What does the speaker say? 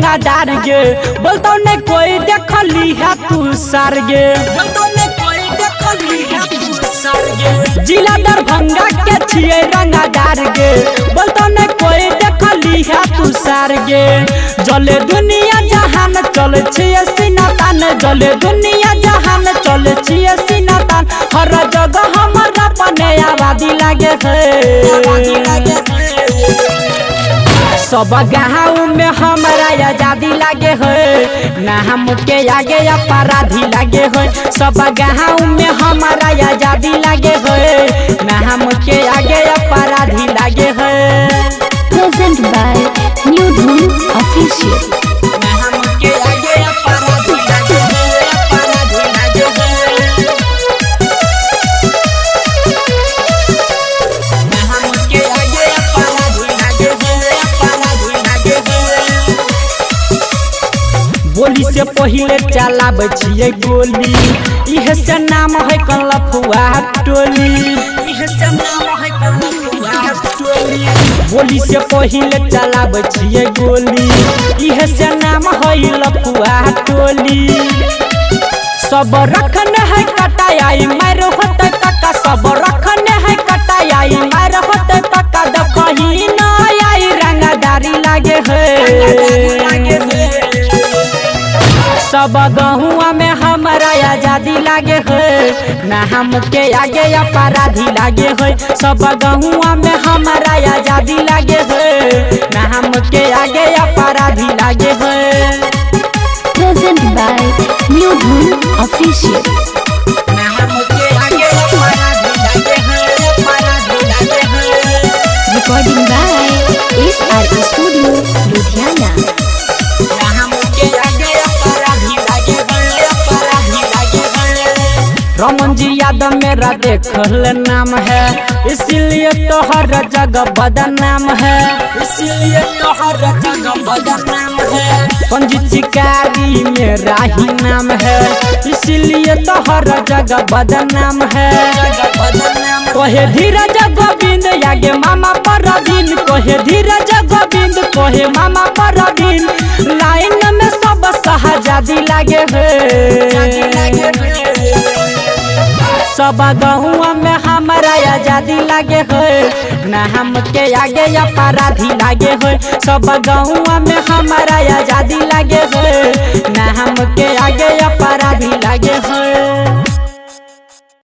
रंगादार गे बोलतो ने कोई देखली है तू सार गे जिला दरभंगा के छिए रंगादार गे बोलतो ने कोई देखली है तू सार गे जले दुनिया जहान चले छिए सिनातान जले दुनिया जहान चले छिए सिनातान हर जगह हमारा पने आबादी लागे है सब गाँव में हमारा आजादी लागे है ना हमके आगे अपराधी लागे है सब गाँव में हमारा आजादी लागे है ना हमके आगे अपराधी लागे है Present by New Dhoom Official. ना हमके आगे अपराधी लागे है अपराधी लागे है ना हमके आगे अपराधी लागे है अपराधी लागे है बोली से पहिले चलाब छिए गोली इहे से नाम है कलफुआ टोली इहे से नाम है कलफुआ टोली बोली से पहिले चलाब छिए गोली इहे से नाम है लफुआ टोली सब रखन है कटाई मार होते कटा सब रखन है कटाई मार होते कटा देखही न आई रंगदारी लागे है सब गहुआ में हमारा आजादी लागे है ना हमके आगे अपराधी लागे है सब गहुआ में हमारा आजादी लागे है ना हमके आगे अपराधी लागे है Present by New Dhoom Official. ना हमके आगे अपराधी लागे है अपराधी लागे है Recording by SR Studio, Ludhiana. ना हमके आगे अपराधी लागे है अपराधी लागे है रमन जी यादव मेरा देखल नाम है इसीलिए तो हर जगह बदनाम है इसीलिए तो हर जगह बदनाम है पंडित शिकारी मेरा ही नाम है इसीलिए तो हर जगह बदनाम है कोहे धीरज गोविंद आगे मामा परवीन कोहे धीरज गोविंद कोहे मामा परवीन लाइन में सब शहजादी लागे है सब गहुआ में हमारा आजादी लागे है ना हमके आगे अपराधी लागे है सब गहुआ में हमारा आजादी लागे है ना हमके आगे अपराधी लागे है।